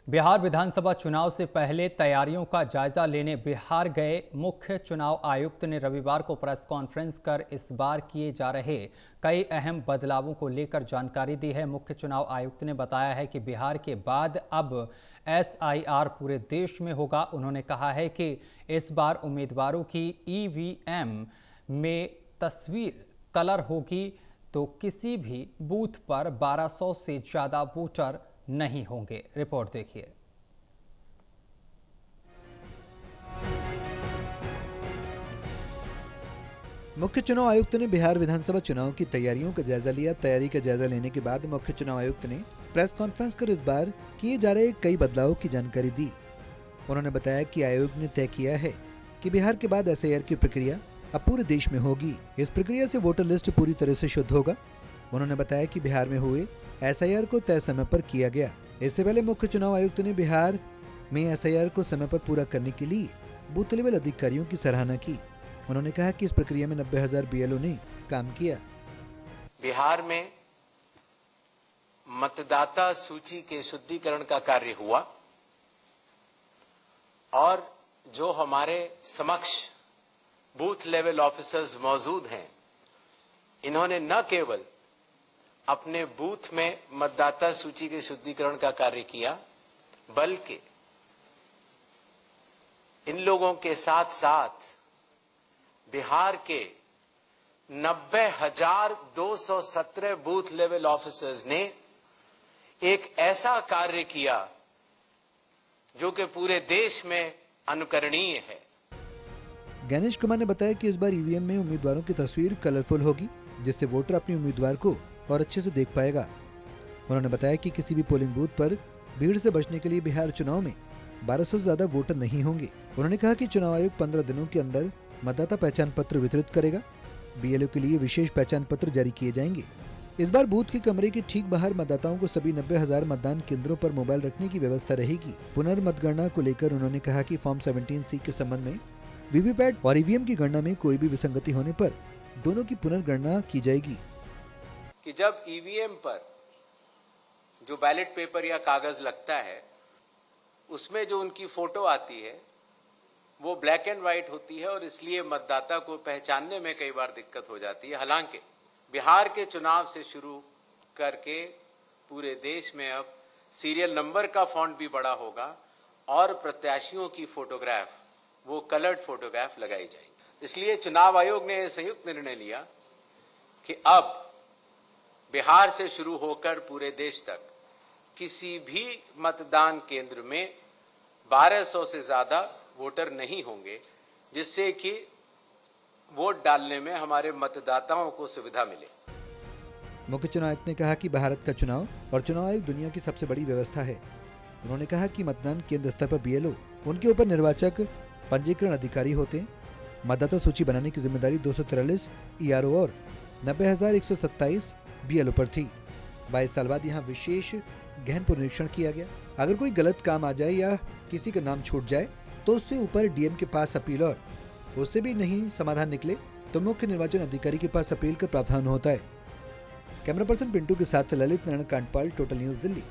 बिहार विधानसभा चुनाव से पहले तैयारियों का जायजा लेने बिहार गए मुख्य चुनाव आयुक्त ने रविवार को प्रेस कॉन्फ्रेंस कर इस बार किए जा रहे कई अहम बदलावों को लेकर जानकारी दी है। मुख्य चुनाव आयुक्त ने बताया है कि बिहार के बाद अब SIR पूरे देश में होगा। उन्होंने कहा है कि इस बार उम्मीदवारों की EVM में तस्वीर कलर होगी, तो किसी भी बूथ पर 1200 से ज्यादा वोटर नहीं होंगे। रिपोर्ट देखिए। मुख्य चुनाव आयुक्त ने बिहार विधानसभा चुनाव की तैयारियों का जायजा लिया। तैयारी का जायजा लेने के बाद मुख्य चुनाव आयुक्त ने प्रेस कॉन्फ्रेंस कर इस बार किए जा रहे कई बदलावों की जानकारी दी। उन्होंने बताया कि आयोग ने तय किया है कि बिहार के बाद SIR की प्रक्रिया अब पूरे देश में होगी। इस प्रक्रिया से वोटर लिस्ट पूरी तरह से शुद्ध होगा। उन्होंने बताया कि बिहार में हुए SIR को तय समय पर किया गया। इससे पहले मुख्य चुनाव आयुक्त ने बिहार में SIR को समय पर पूरा करने के लिए बूथ लेवल अधिकारियों की सराहना की। उन्होंने कहा कि इस प्रक्रिया में 90,000 BLO ने काम किया। बिहार में मतदाता सूची के शुद्धिकरण का कार्य हुआ और जो हमारे समक्ष बूथ लेवल ऑफिसर्स मौजूद हैं, इन्होंने न केवल अपने बूथ में मतदाता सूची के शुद्धिकरण का कार्य किया, बल्कि इन लोगों के साथ साथ बिहार के 90,217 बूथ लेवल ऑफिसर्स ने एक ऐसा कार्य किया जो कि पूरे देश में अनुकरणीय है। गणेश कुमार ने बताया कि इस बार EVM में उम्मीदवारों की तस्वीर कलरफुल होगी, जिससे वोटर अपने उम्मीदवार को और अच्छे से देख पाएगा। उन्होंने बताया कि किसी भी पोलिंग बूथ पर भीड़ से बचने के लिए बिहार चुनाव में 1200 से ज्यादा वोटर नहीं होंगे। उन्होंने कहा कि चुनाव आयोग 15 दिनों के अंदर मतदाता पहचान पत्र वितरित करेगा। BLO के लिए विशेष पहचान पत्र जारी किए जाएंगे। इस बार बूथ के कमरे के ठीक बाहर मतदाताओं को सभी 90,000 मतदान केंद्रों पर मोबाइल रखने की व्यवस्था रहेगी। पुनर्मतगणना को लेकर उन्होंने कहा कि फॉर्म 17C के संबंध में VVPAT और EVM की गणना में कोई भी विसंगति होने पर दोनों की पुनर्गणना की जाएगी। कि जब EVM पर जो बैलेट पेपर या कागज लगता है, उसमें जो उनकी फोटो आती है वो ब्लैक एंड व्हाइट होती है और इसलिए मतदाता को पहचानने में कई बार दिक्कत हो जाती है। हालांकि बिहार के चुनाव से शुरू करके पूरे देश में अब सीरियल नंबर का फॉन्ट भी बड़ा होगा और प्रत्याशियों की फोटोग्राफ, वो कलर्ड फोटोग्राफ लगाई जाएगी। इसलिए चुनाव आयोग ने संयुक्त निर्णय लिया कि अब बिहार से शुरू होकर पूरे देश तक किसी भी मतदान केंद्र में 1200 से ज्यादा वोटर नहीं होंगे, जिससे कि वोट डालने में हमारे मतदाताओं को सुविधा मिले। मुख्य चुनाव आयुक्त ने कहा कि भारत का चुनाव और चुनाव आयोग दुनिया की सबसे बड़ी व्यवस्था है। उन्होंने कहा कि मतदान केंद्र स्तर पर BLO, उनके ऊपर निर्वाचक पंजीकरण अधिकारी होते हैं। मतदाता सूची बनाने की जिम्मेदारी 243 ERO और 90,127 BLO पर थी। 22 साल बाद यहाँ विशेष गहन पुनरीक्षण किया गया। अगर कोई गलत काम आ जाए या किसी का नाम छूट जाए तो उससे ऊपर DM के पास अपील, और उससे भी नहीं समाधान निकले तो मुख्य निर्वाचन अधिकारी के पास अपील का प्रावधान होता है। कैमरा पर्सन पिंटू के साथ ललित नारायण कांडपाल, टोटल न्यूज, दिल्ली।